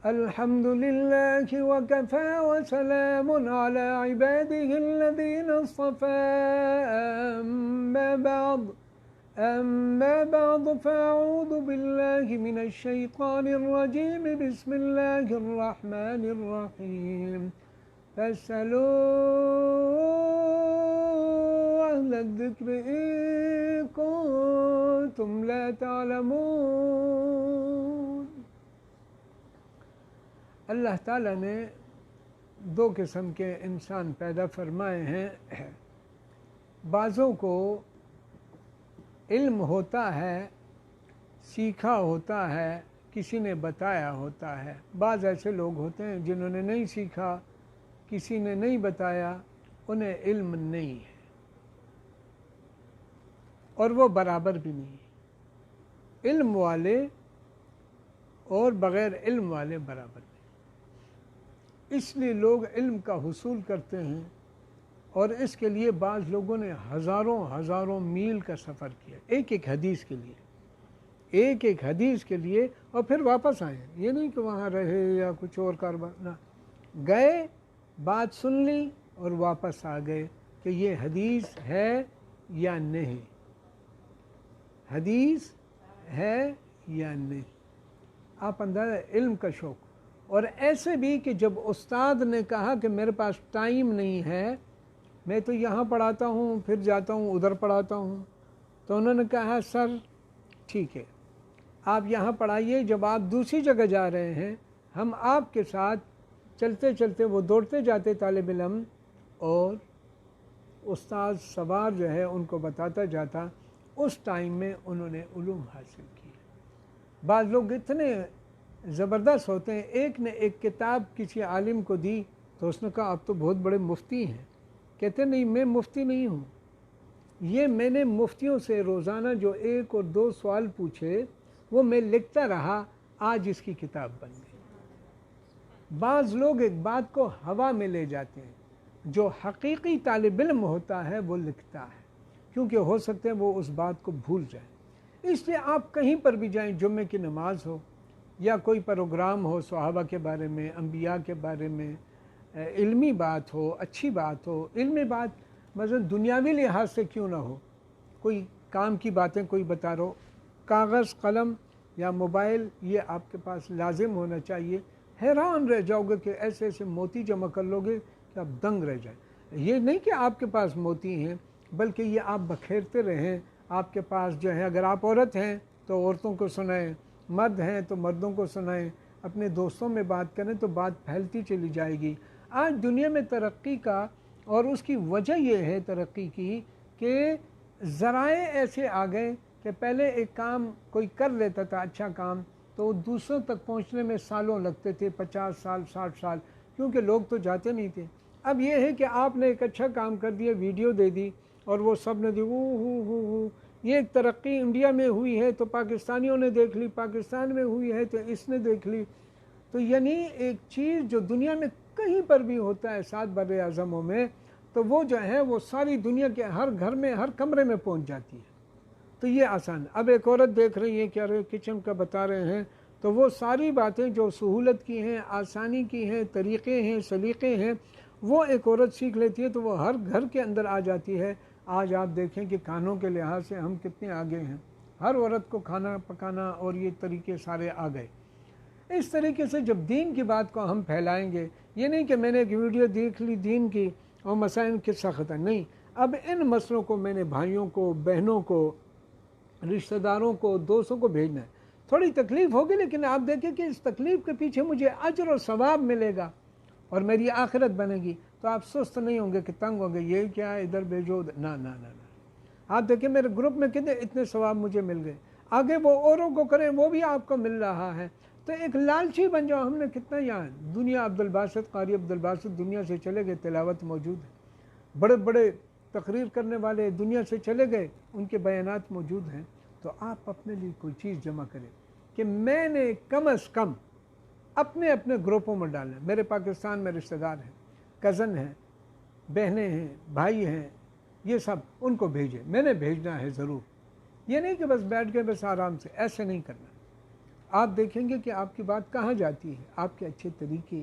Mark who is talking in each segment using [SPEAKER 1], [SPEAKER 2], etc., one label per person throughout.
[SPEAKER 1] الحمد للہ وکفى وسلام علی عباده الذین اصطفى أما بعد فأعوذ بالله من الشيطان الرجيم بسم الله الرحمن الرحيم فاسألوا أهل الذكر إن كنتم لا تعلمون۔ اللہ تعالیٰ نے دو قسم کے انسان پیدا فرمائے ہیں، بعضوں کو علم ہوتا ہے، سیکھا ہوتا ہے، کسی نے بتایا ہوتا ہے۔ بعض ایسے لوگ ہوتے ہیں جنہوں نے نہیں سیکھا، کسی نے نہیں بتایا، انہیں علم نہیں ہے اور وہ برابر بھی نہیں ہے۔ علم والے اور بغیر علم والے برابر نہیں۔ اس لیے لوگ علم کا حصول کرتے ہیں اور اس کے لیے بعض لوگوں نے ہزاروں میل کا سفر کیا ایک حدیث کے لیے، ایک حدیث کے لیے، اور پھر واپس آئے۔ یہ نہیں کہ وہاں رہے یا کچھ اور کاروبار، نہ، گئے، بات سن لی اور واپس آ گئے کہ یہ حدیث ہے یا نہیں، حدیث ہے یا نہیں۔ آپ اندازہ علم کا شوق۔ اور ایسے بھی کہ جب استاد نے کہا کہ میرے پاس ٹائم نہیں ہے، میں تو یہاں پڑھاتا ہوں، پھر جاتا ہوں ادھر پڑھاتا ہوں، تو انہوں نے کہا سر ٹھیک ہے آپ یہاں پڑھائیے، جب آپ دوسری جگہ جا رہے ہیں ہم آپ کے ساتھ چلتے چلتے، وہ دوڑتے جاتے طالب علم اور استاد سوار جو ہے ان کو بتاتا جاتا۔ اس ٹائم میں انہوں نے علوم حاصل کی۔ بعض لوگ اتنے زبردست ہوتے ہیں، ایک نے ایک کتاب کسی عالم کو دی تو اس نے کہا آپ تو بہت بڑے مفتی ہیں، کہتے نہیں میں مفتی نہیں ہوں، یہ میں نے مفتیوں سے روزانہ جو 1 اور 2 سوال پوچھے وہ میں لکھتا رہا، آج اس کی کتاب بن گئی۔ بعض لوگ ایک بات کو ہوا میں لے جاتے ہیں، جو حقیقی طالب علم ہوتا ہے وہ لکھتا ہے، کیونکہ ہو سکتے ہیں وہ اس بات کو بھول جائیں۔ اس لیے آپ کہیں پر بھی جائیں، جمعے کی نماز ہو یا کوئی پروگرام ہو صحابہ کے بارے میں، انبیاء کے بارے میں، علمی بات ہو، اچھی بات ہو، علمی بات مثلا دنیاوی لحاظ سے کیوں نہ ہو، کوئی کام کی باتیں کوئی بتا رہو، کاغذ قلم یا موبائل یہ آپ کے پاس لازم ہونا چاہیے۔ حیران رہ جاؤ گے کہ ایسے ایسے موتی جمع کر لو گے کہ آپ دنگ رہ جائیں۔ یہ نہیں کہ آپ کے پاس موتی ہیں، بلکہ یہ آپ بکھیرتے رہیں۔ آپ کے پاس جو ہے، اگر آپ عورت ہیں تو عورتوں کو سنائیں، مرد ہیں تو مردوں کو سنائیں، اپنے دوستوں میں بات کریں تو بات پھیلتی چلی جائے گی۔ آج دنیا میں ترقی کا، اور اس کی وجہ یہ ہے ترقی کی کہ ذرائع ایسے آ گئے کہ پہلے ایک کام کوئی کر لیتا تھا اچھا کام تو دوسروں تک پہنچنے میں سالوں لگتے تھے، 50 سال 60 سال، کیونکہ لوگ تو جاتے نہیں تھے۔ اب یہ ہے کہ آپ نے ایک اچھا کام کر دیا، ویڈیو دے دی اور وہ سب نے دی، یہ ایک ترقی انڈیا میں ہوئی ہے تو پاکستانیوں نے دیکھ لی، پاکستان میں ہوئی ہے تو اس نے دیکھ لی۔ تو یعنی ایک چیز جو دنیا میں کہیں پر بھی ہوتا ہے 7 بر اعظموں میں، تو وہ جو ہے وہ ساری دنیا کے ہر گھر میں، ہر کمرے میں پہنچ جاتی ہے۔ تو یہ آسان۔ اب ایک عورت دیکھ رہی ہے کہ ارے کچن کا بتا رہے ہیں، تو وہ ساری باتیں جو سہولت کی ہیں، آسانی کی ہیں، طریقے ہیں، سلیقے ہیں، وہ ایک عورت سیکھ لیتی ہے تو وہ ہر گھر کے اندر آ جاتی ہے۔ آج آپ دیکھیں کہ کھانوں کے لحاظ سے ہم کتنے آگے ہیں، ہر عورت کو کھانا پکانا اور یہ طریقے سارے آ گئے۔ اس طریقے سے جب دین کی بات کو ہم پھیلائیں گے، یہ نہیں کہ میں نے ایک ویڈیو دیکھ لی دین کی اور مسائل قصہ ختم، نہیں، اب ان مسئلوں کو میں نے بھائیوں کو، بہنوں کو، رشتہ داروں کو، دوستوں کو بھیجنا ہے۔ تھوڑی تکلیف ہوگی لیکن آپ دیکھیں کہ اس تکلیف کے پیچھے مجھے اجر و ثواب ملے گا اور میری آخرت بنے گی، تو آپ سست نہیں ہوں گے کہ تنگ ہوں گے، یہ کیا ہے ادھر بھیجو، نہ نہ نہ۔ آپ دیکھیں میرے گروپ میں اتنے ثواب مجھے مل گئے، آگے وہ اوروں کو کریں وہ بھی آپ کو مل رہا ہے۔ تو ایک لالچی بن جاؤ۔ ہم نے کتنا یہاں دنیا، عبدالباسط قاری عبدالباسط دنیا سے چلے گئے، تلاوت موجود ہے، بڑے بڑے تقریر کرنے والے دنیا سے چلے گئے، ان کے بیانات موجود ہیں۔ تو آپ اپنے لیے کوئی چیز جمع کریں کہ میں نے کم از کم اپنے گروپوں میں ڈالنا ہے۔ میرے پاکستان میں رشتہ دار ہیں، کزن ہیں، بہنیں ہیں، بھائی ہیں، یہ سب ان کو بھیجیں، میں نے بھیجنا ہے ضرور۔ یہ نہیں کہ بس بیٹھ کے بس آرام سے، ایسے نہیں کرنا۔ آپ دیکھیں گے کہ آپ کی بات کہاں جاتی ہے، آپ کے اچھے طریقے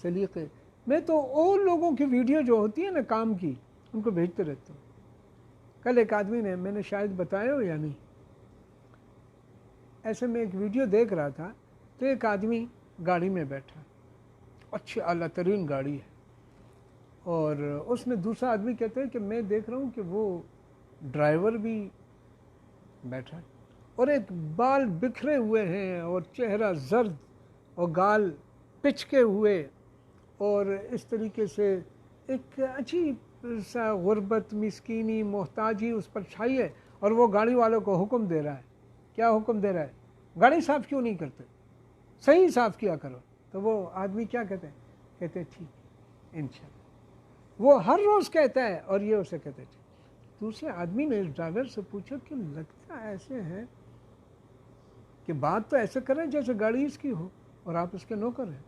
[SPEAKER 1] سلیقے. میں تو اور لوگوں کی ویڈیو جو ہوتی ہے نا کام کی، ان کو بھیجتے رہتا ہوں. کل ایک آدمی نے، میں نے شاید بتایا ہو یا نہیں، ایسے میں ایک ویڈیو دیکھ رہا تھا تو ایک آدمی گاڑی میں بیٹھا، اچھی اعلیٰ ترین گاڑی ہے، اور اس میں دوسرا آدمی کہتے ہیں کہ میں دیکھ رہا ہوں کہ وہ ڈرائیور بھی بیٹھا ہے، اور ایک بال بکھرے ہوئے ہیں اور چہرہ زرد اور گال پچکے ہوئے، اور اس طریقے سے ایک عجیب سا غربت، مسکینی، محتاجی اس پر چھائی ہے. اور وہ گاڑی والوں کو حکم دے رہا ہے. کیا حکم دے رہا ہے؟ گاڑی صاف کیوں نہیں کرتے، صحیح صاف کیا کرو. تو وہ آدمی کیا کہتے ہیں؟ کہتے ہیں ٹھیک انشاءاللہ. وہ ہر روز کہتا ہے اور یہ اسے کہتے ہیں ٹھیک. دوسرے آدمی نے اس ڈرائیور سے پوچھا کہ لگتا ایسے ہے کہ بات تو ایسے کریں جیسے گاڑی اس کی ہو اور آپ اس کے نوکر ہیں،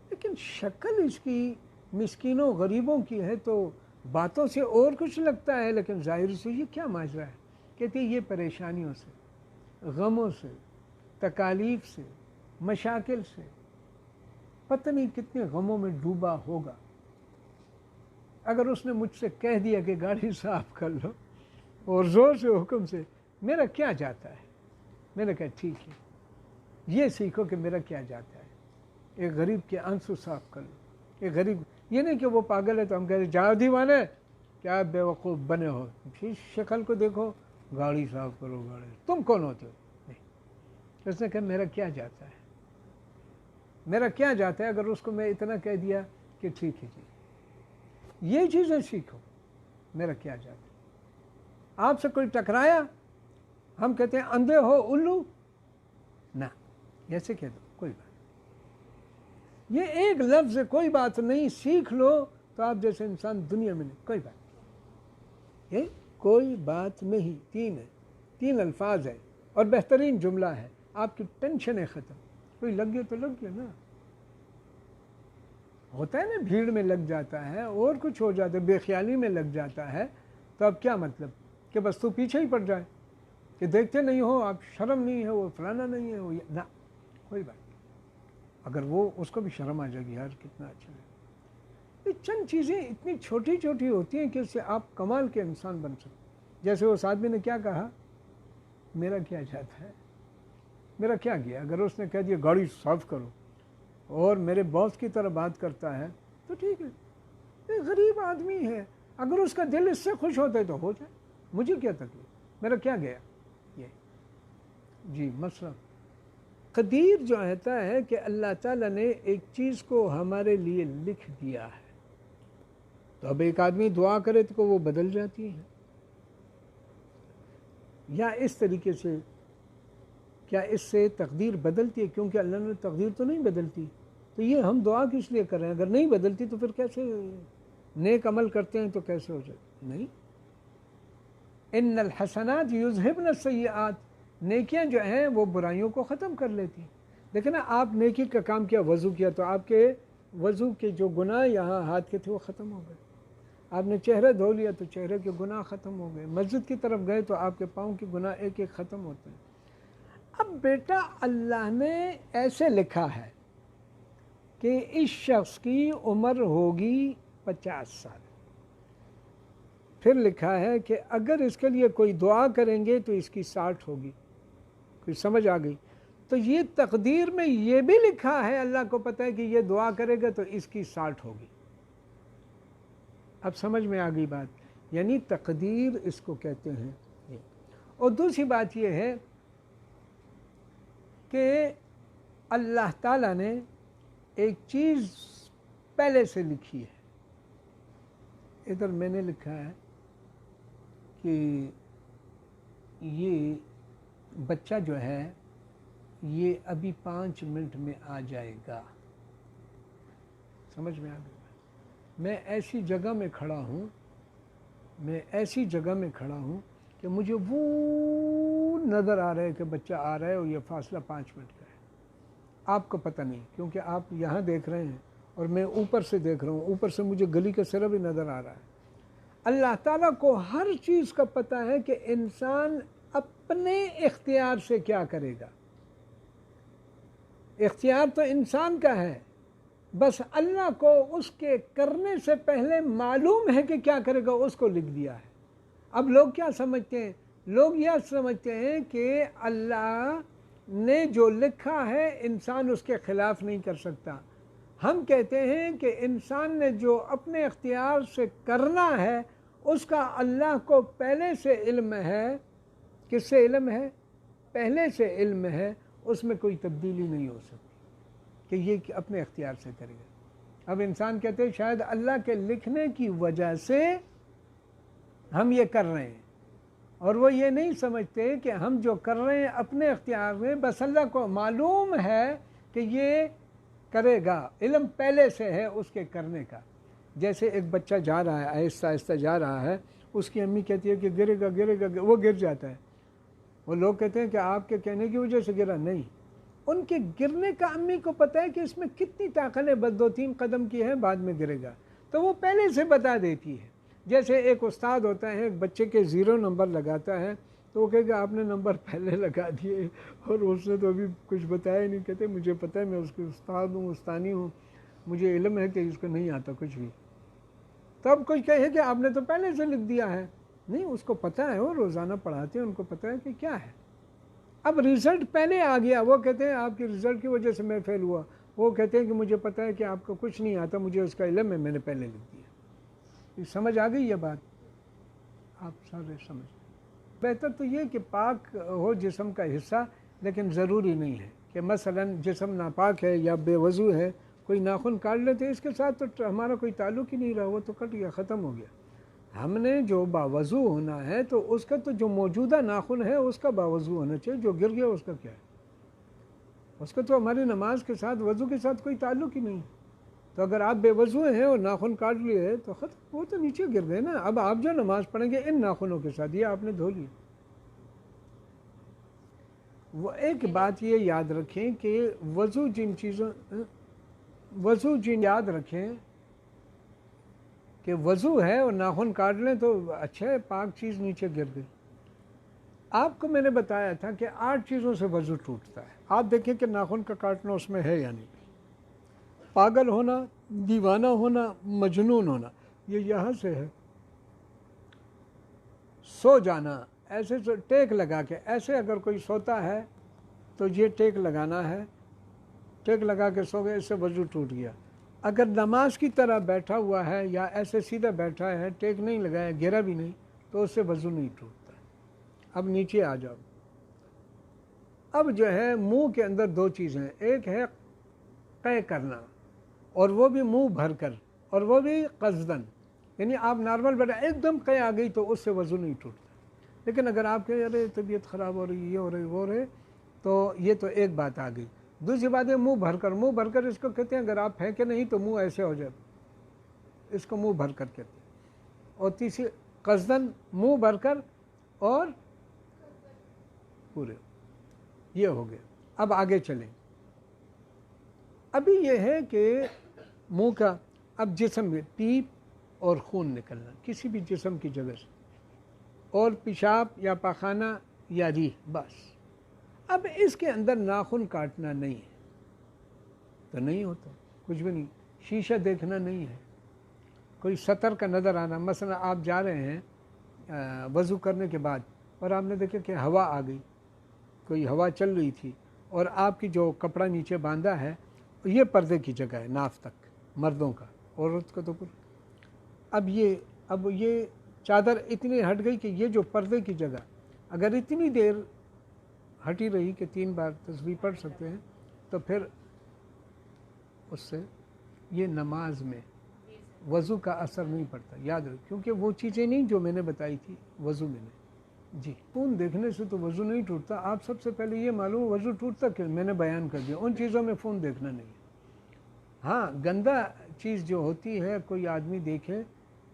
[SPEAKER 1] لیکن شکل اس کی مسکینوں غریبوں کی ہے تو باتوں سے اور کچھ لگتا ہے، لیکن ظاہر سے یہ کیا ماجرا ہے؟ کہتے ہیں یہ پریشانیوں سے، غموں سے، تکالیف سے، مشاکل سے، پتہ نہیں کتنے غموں میں ڈوبا ہوگا. اگر اس نے مجھ سے کہہ دیا کہ گاڑی صاف کر لو اور زور سے حکم سے، میرا کیا جاتا ہے؟ میں نے کہا ٹھیک ہے، یہ سیکھو کہ میرا کیا جاتا ہے. ایک غریب کے آنسو صاف کر لو. ایک غریب، یہ نہیں کہ وہ پاگل ہے تو ہم کہتے ہیں جاؤ دیوانے، کیا بے وقوف بنے ہو، پھر شکل کو دیکھو، گاڑی صاف کرو. گاڑی تم کون ہوتے ہو؟ نہیں. اس نے کہا میرا کیا جاتا ہے، میرا کیا جاتا ہے. اگر اس کو میں اتنا کہہ دیا کہ ٹھیک ہے جی یہ چیزیں سیکھو، میرا کیا جاتا ہے. آپ سے کوئی ٹکرایا، ہم کہتے ہیں اندھے ہو الو، نہ ایسے کہہ دو کوئی بات. یہ ایک لفظ ہے، کوئی بات نہیں، سیکھ لو تو آپ جیسے انسان دنیا میں نہیں. کوئی بات نہیں، یہ کوئی بات نہیں. تین الفاظ ہے اور بہترین جملہ ہے. آپ کی ٹینشنیں ختم. کوئی لگ گیا تو لگ گیا نا، ہوتا ہے نا، بھیڑ میں لگ جاتا ہے اور کچھ ہو جاتا ہے، بے خیالی میں لگ جاتا ہے، تو اب کیا مطلب کہ بس تو پیچھے ہی پڑ جائے کہ دیکھتے نہیں ہو آپ، شرم نہیں ہے، وہ فلانا نہیں ہے، وہ نہ، کوئی بات نہیں. اگر وہ اس کو بھی شرم آ جائے گی، یار کتنا اچھا ہے. یہ چند چیزیں اتنی چھوٹی چھوٹی ہوتی ہیں کہ اس سے آپ کمال کے انسان بن سکتے. جیسے اس آدمی نے کیا کہا، میرا کیا جاتا ہے، میرا کیا گیا. اگر اس نے کہہ دیا گاڑی صاف کرو اور میرے باس کی طرح بات کرتا ہے تو ٹھیک ہے، یہ غریب آدمی ہے، اگر اس کا دل اس سے خوش ہوتا ہے تو ہو جائے، مجھے کیا تکلیف، میرا کیا گیا. یہ جی مسئلہ قدیر جو ہوتا ہے کہ اللہ تعالیٰ نے ایک چیز کو ہمارے لیے لکھ دیا ہے، تو اب ایک آدمی دعا کرے تو وہ بدل جاتی ہے. یا اس طریقے سے کیا اس سے تقدیر بدلتی ہے؟ کیونکہ اللہ نے تقدیر تو نہیں بدلتی، تو یہ ہم دعا کس لیے کر رہے ہیں؟ اگر نہیں بدلتی تو پھر کیسے نیک عمل کرتے ہیں تو کیسے ہو جائے؟ نہیں. ان الحسنات یذہبن السیئات، نیکیاں جو ہیں وہ برائیوں کو ختم کر لیتی. دیکھیں نا، آپ نیکی کا کام کیا، وضو کیا تو آپ کے وضو کے جو گناہ یہاں ہاتھ کے تھے وہ ختم ہو گئے. آپ نے چہرہ دھو لیا تو چہرے کے گناہ ختم ہو گئے. مسجد کی طرف گئے تو آپ کے پاؤں کے گناہ ایک ایک ختم ہوتے ہیں. اب بیٹا اللہ نے ایسے لکھا ہے کہ اس شخص کی عمر ہوگی 50 سال. پھر لکھا ہے کہ اگر اس کے لیے کوئی دعا کریں گے تو اس کی 60 ہوگی. کوئی سمجھ آ گئی؟ تو یہ تقدیر میں یہ بھی لکھا ہے، اللہ کو پتہ ہے کہ یہ دعا کرے گا تو اس کی 60 ہوگی. اب سمجھ میں آ گئی بات؟ یعنی تقدیر اس کو کہتے ہیں. اور دوسری بات یہ ہے کہ اللہ تعالیٰ نے ایک چیز پہلے سے لکھی ہے. ادھر میں نے لکھا ہے کہ یہ بچہ جو ہے یہ ابھی 5 منٹ میں آ جائے گا. سمجھ میں آ گئی؟ میں ایسی جگہ میں کھڑا ہوں کہ مجھے وہ نظر آ رہا ہے کہ بچہ آ رہا ہے اور یہ فاصلہ 5 منٹ کا ہے. آپ کو پتہ نہیں کیونکہ آپ یہاں دیکھ رہے ہیں اور میں اوپر سے دیکھ رہا ہوں، اوپر سے مجھے گلی کا سرا بھی نظر آ رہا ہے. اللہ تعالیٰ کو ہر چیز کا پتہ ہے کہ انسان اپنے اختیار سے کیا کرے گا. اختیار تو انسان کا ہے، بس اللہ کو اس کے کرنے سے پہلے معلوم ہے کہ کیا کرے گا، اس کو لکھ دیا ہے۔ اب لوگ کیا سمجھتے ہیں؟ لوگ یہ سمجھتے ہیں کہ اللہ نے جو لکھا ہے انسان اس کے خلاف نہیں کر سکتا۔ ہم کہتے ہیں کہ انسان نے جو اپنے اختیار سے کرنا ہے اس کا اللہ کو پہلے سے علم ہے۔ کس سے علم ہے؟ پہلے سے علم ہے، اس میں کوئی تبدیلی نہیں ہو سکتی کہ یہ اپنے اختیار سے کرے گا۔ اب انسان کہتے ہیں شاید اللہ کے لکھنے کی وجہ سے ہم یہ کر رہے ہیں، اور وہ یہ نہیں سمجھتے کہ ہم جو کر رہے ہیں اپنے اختیار میں، بس اللہ کو معلوم ہے کہ یہ کرے گا، علم پہلے سے ہے اس کے کرنے کا۔ جیسے ایک بچہ جا رہا ہے، آہستہ آہستہ جا رہا ہے، اس کی امی کہتی ہے کہ گرے گا گرے گا، وہ گر جاتا ہے۔ وہ لوگ کہتے ہیں کہ آپ کے کہنے کی وجہ سے گرا، نہیں، ان کے گرنے کا امی کو پتہ ہے کہ اس میں کتنی طاقت ہے، بس 2-3 قدم کی ہے، بعد میں گرے گا، تو وہ پہلے سے بتا دیتی ہے۔ جیسے ایک استاد ہوتا ہے، ایک بچے کے 0 نمبر لگاتا ہے تو وہ کہے کہ آپ نے نمبر پہلے لگا دیے، اور اس نے تو ابھی کچھ بتایا نہیں۔ کہتے مجھے پتہ ہے، میں اس کے استاد ہوں، استانی ہوں، مجھے علم ہے کہ اس کو نہیں آتا کچھ بھی۔ تب کوئی کہے کہ آپ نے تو پہلے سے لکھ دیا ہے، نہیں، اس کو پتہ ہے، وہ روزانہ پڑھاتے ہیں، ان کو پتہ ہے کہ کیا ہے۔ اب رزلٹ پہلے آ گیا، وہ کہتے ہیں آپ کی رزلٹ کی وجہ سے میں فیل ہوا، وہ کہتے ہیں کہ مجھے پتہ ہے کہ آپ کو کچھ نہیں آتا، مجھے اس کا علم ہے، میں نے پہلے لکھ دیا۔ سمجھ آ گئی یہ بات؟ آپ سارے سمجھ۔ بہتر تو یہ کہ پاک ہو جسم کا حصہ، لیکن ضروری نہیں ہے کہ مثلا جسم ناپاک ہے یا بے وضو ہے، کوئی ناخن کاٹ لیتے، اس کے ساتھ تو ہمارا کوئی تعلق ہی نہیں رہا، وہ تو کٹ گیا، ختم ہو گیا۔ ہم نے جو باوضو ہونا ہے تو اس کا تو جو موجودہ ناخن ہے اس کا باوضو ہونا چاہیے، جو گر گیا اس کا کیا ہے؟ اس کا تو ہماری نماز کے ساتھ، وضو کے ساتھ کوئی تعلق ہی نہیں۔ تو اگر آپ بے وضو ہیں اور ناخن کاٹ لیے تو ختم، وہ تو نیچے گر گئے نا۔ اب آپ جو نماز پڑھیں گے ان ناخنوں کے ساتھ، یہ آپ نے دھو لی۔ وہ ایک بات یہ یاد رکھیں کہ وضو جن یاد رکھیں کہ وضو ہے اور ناخن کاٹ لیں تو اچھا ہے، پاک چیز نیچے گر گئی۔ آپ کو میں نے بتایا تھا کہ 8 چیزوں سے وضو ٹوٹتا ہے۔ آپ دیکھیں کہ ناخن کا کاٹنا اس میں ہے یا نہیں۔ پاگل ہونا، دیوانہ ہونا، مجنون ہونا، یہ یہاں سے ہے۔ سو جانا، ایسے ٹیک لگا کے، ایسے اگر کوئی سوتا ہے تو یہ ٹیک لگانا ہے، ٹیک لگا کے سو گئے، اس سے وضو ٹوٹ گیا۔ اگر نماز کی طرح بیٹھا ہوا ہے یا ایسے سیدھا بیٹھا ہے، ٹیک نہیں لگایا، گرا بھی نہیں، تو اس سے وضو نہیں ٹوٹتا۔ اب نیچے آ جاؤ۔ اب جو ہے منہ کے اندر 2 چیزیں، ایک ہے قے کرنا، اور وہ بھی منہ بھر کر، اور وہ بھی قصدن، یعنی آپ نارمل بیٹھا ایک دم قے آ گئی تو اس سے وضو نہیں ٹوٹتا۔ لیکن اگر آپ کے ارے طبیعت خراب ہو رہی، یہ ہو رہی، وہ ہو رہے، تو یہ تو ایک بات آ گئی۔ دوسری بات ہے منہ بھر کر۔ منہ بھر کر اس کو کہتے ہیں اگر آپ پھینکے نہیں تو منہ ایسے ہو جائے، اس کو منہ بھر کر کہتے ہیں۔ اور تیسری قصدن، منہ بھر کر اور پورے، یہ ہو گیا۔ اب آگے چلیں۔ ابھی یہ ہے کہ منہ کا، اب جسم میں پیپ اور خون نکلنا کسی بھی جسم کی جگہ سے، اور پیشاب یا پاخانہ یا ریح، بس۔ اب اس کے اندر ناخن کاٹنا نہیں ہے تو نہیں ہوتا، کچھ بھی نہیں۔ شیشہ دیکھنا نہیں ہے، کوئی سطر کا نظر آنا، مثلا آپ جا رہے ہیں وضو کرنے کے بعد اور آپ نے دیکھا کہ ہوا آ گئی، کوئی ہوا چل رہی تھی، اور آپ کی جو کپڑا نیچے باندھا ہے یہ پردے کی جگہ ہے، ناف تک، مردوں کا، عورت کا تو اب یہ چادر اتنی ہٹ گئی کہ یہ جو پردے کی جگہ اگر اتنی دیر ہٹی رہی کہ 3 بار تسبیح پڑھ سکتے ہیں، تو پھر اس سے یہ نماز میں وضو کا اثر نہیں پڑتا، یاد رکھ، کیونکہ وہ چیزیں نہیں جو میں نے بتائی تھی وضو میں نے۔ جی، خون دیکھنے سے تو وضو نہیں ٹوٹتا۔ آپ سب سے پہلے یہ معلوم وضو ٹوٹتا کہ میں نے بیان کر دیا، ان چیزوں میں خون دیکھنا نہیں ہے۔ ہاں، گندہ چیز جو ہوتی ہے کوئی آدمی دیکھے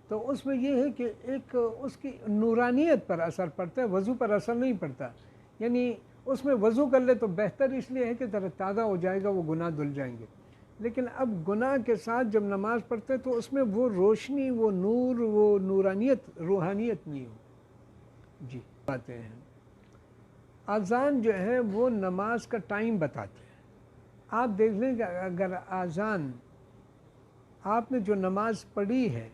[SPEAKER 1] تو اس میں یہ ہے کہ ایک اس کی نورانیت پر اثر پڑتا ہے، وضو پر اثر نہیں پڑتا۔ یعنی اس میں وضو کر لے تو بہتر اس لیے ہے کہ ذرا تازہ ہو جائے گا، وہ گناہ دھل جائیں گے۔ لیکن اب گناہ کے ساتھ جب نماز پڑھتے تو اس میں وہ روشنی، وہ نور، وہ نورانیت، روحانیت نہیں ہو۔ جی، باتیں ہیں۔ اذان جو ہے وہ نماز کا ٹائم بتاتے ہیں۔ آپ دیکھ لیں کہ اگر آذان آپ نے جو نماز پڑھی ہے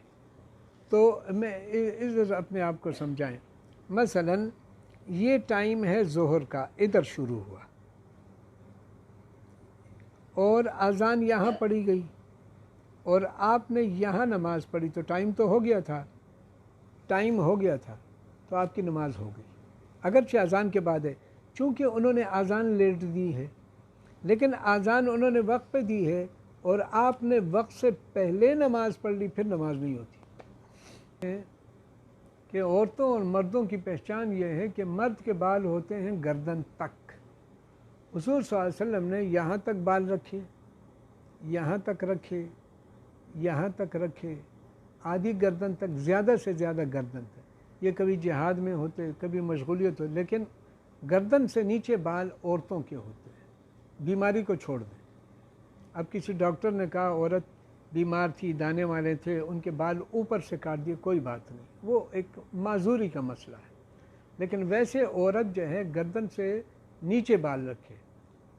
[SPEAKER 1] تو میں ادھر اپنے آپ کو سمجھائیں، مثلا یہ ٹائم ہے ظہر کا، ادھر شروع ہوا اور آذان یہاں پڑھی گئی اور آپ نے یہاں نماز پڑھی تو ٹائم تو ہو گیا تھا، ٹائم ہو گیا تھا تو آپ کی نماز ہو گئی، اگرچہ اذان کے بعد ہے، چونکہ انہوں نے اذان لیٹ دی ہے، لیکن اذان انہوں نے وقت پہ دی ہے اور آپ نے وقت سے پہلے نماز پڑھ لی، پھر نماز نہیں ہوتی۔ کہ عورتوں اور مردوں کی پہچان یہ ہے کہ مرد کے بال ہوتے ہیں گردن تک، حضور صلی اللہ علیہ وسلم نے یہاں تک بال رکھے، یہاں تک رکھے، یہاں تک رکھے، آدھی گردن تک، زیادہ سے زیادہ گردن تک۔ یہ کبھی جہاد میں ہوتے، کبھی مشغولیت ہو، لیکن گردن سے نیچے بال عورتوں کے ہوتے ہیں، بیماری کو چھوڑ دیں۔ اب کسی ڈاکٹر نے کہا عورت بیمار تھی، دانے والے تھے، ان کے بال اوپر سے کاٹ دیے، کوئی بات نہیں، وہ ایک معذوری کا مسئلہ ہے، لیکن ویسے عورت جو ہے گردن سے نیچے بال رکھے،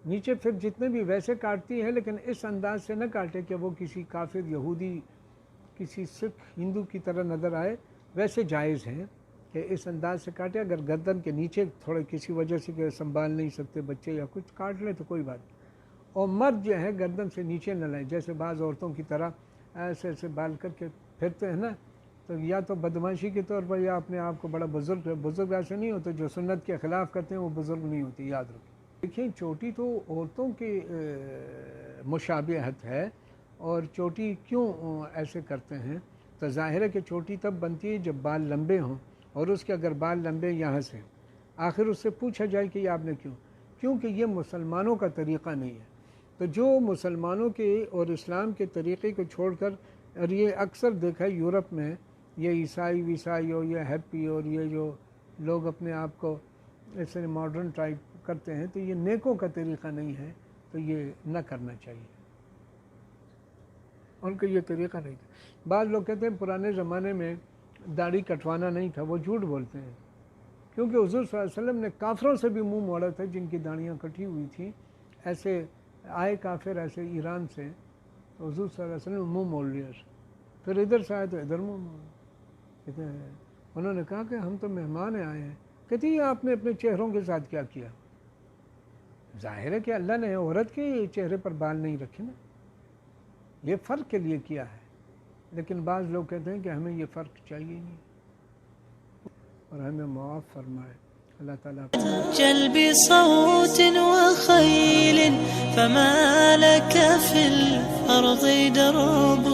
[SPEAKER 1] نیچے پھر جتنے بھی ویسے کاٹتی ہے، لیکن اس انداز سے نہ کاٹے کہ وہ کسی کافر، یہودی، کسی سکھ، ہندو کی طرح نظر آئے، ویسے جائز ہیں کہ اس انداز سے کاٹے۔ اگر گردن کے نیچے تھوڑے کسی وجہ سے کہ سنبھال نہیں سکتے بچے یا کچھ، کاٹ لے تو کوئی بات نہیں۔ اور مرد جو ہے گردن سے نیچے نہ لائے، جیسے بعض عورتوں کی طرح ایسے ایسے بال کر کے پھرتے ہیں نا، تو یا تو بدماشی کے طور پر یا اپنے آپ کو بڑا بزرگ ہے۔ بزرگ ایسے نہیں ہوتے، جو سنت کے خلاف کرتے ہیں وہ بزرگ نہیں ہوتے، یاد رکھیں۔ دیکھیں چوٹی تو عورتوں کی مشابہت ہے، اور چوٹی کیوں ایسے کرتے ہیں؟ تو ظاہر ہے کہ چوٹی تب بنتی ہے جب بال لمبے ہوں، اور اس کے اگر بال لمبے یہاں سے، آخر اس سے پوچھا جائے کہ یہ آپ نے کیوں؟ کیونکہ یہ مسلمانوں کا طریقہ نہیں ہے۔ تو جو مسلمانوں کے اور اسلام کے طریقے کو چھوڑ کر، اور یہ اکثر دیکھا ہے یورپ میں، یہ عیسائی ویسائی اور یہ ہیپی اور یہ جو لوگ اپنے آپ کو ایسے ماڈرن ٹائپ کرتے ہیں، تو یہ نیکوں کا طریقہ نہیں ہے، تو یہ نہ کرنا چاہیے، ان کو یہ طریقہ نہیں تھا۔ بعض لوگ کہتے ہیں پرانے زمانے میں داڑھی کٹوانا نہیں تھا، وہ جھوٹ بولتے ہیں، کیونکہ حضور صلی اللہ علیہ وسلم نے کافروں سے بھی منہ موڑا تھا جن کی داڑیاں کٹی ہوئی تھیں۔ ایسے آئے کافر ایسے ایران سے، تو حضور صلی اللہ علیہ وسلم نے منہ موڑ لیا، پھر ادھر سے آئے تو ادھر منہ موڑا۔ کہتے ہیں انہوں نے کہا کہ ہم تو مہمان آئے ہیں، کہتے ہیں آپ نے اپنے چہروں کے ساتھ کیا کیا؟ ظاہر ہے کہ اللہ نے عورت کے چہرے پر بال نہیں رکھے نا، یہ فرق کے لیے کیا ہے، لیکن بعض لوگ کہتے ہیں کہ ہمیں یہ فرق چاہیے نہیں، اور ہمیں معاف فرمائے اللہ تعالیٰ۔
[SPEAKER 2] جلب صوت وخيل فما لك في الأرض درب